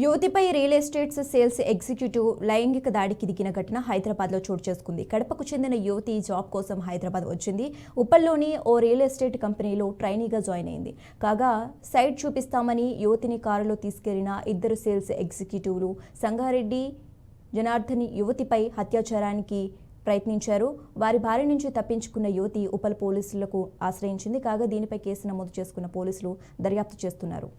యువతిపై real estates sales executive లైంగిక దాడికి దిగిన ఘటన హైదరాబాద్లో చోటు చేసుకుంది. కడపకు చెందిన యువతి జాబ్ కోసం హైదరాబాద్ వచ్చింది. ఉప్పల్లోని ఓ రియల్ ఎస్టేట్ కంపెనీలో ట్రైనీగా జాయిన్ అయింది. కాగా సైట్ చూపిస్తామని యువతిని కారులో తీసుకెళ్లిన ఇద్దరు సేల్స్ ఎగ్జిక్యూటివ్లు సంగారెడ్డి జనార్దన్ యువతిపై అత్యాచారానికి ప్రయత్నించారు. వారి బారి నుంచి తప్పించుకున్న యువతి ఉప్పల్ పోలీసులకు ఆశ్రయించింది. కాగా దీనిపై కేసు నమోదు చేసుకున్న పోలీసులు దర్యాప్తు చేస్తున్నారు.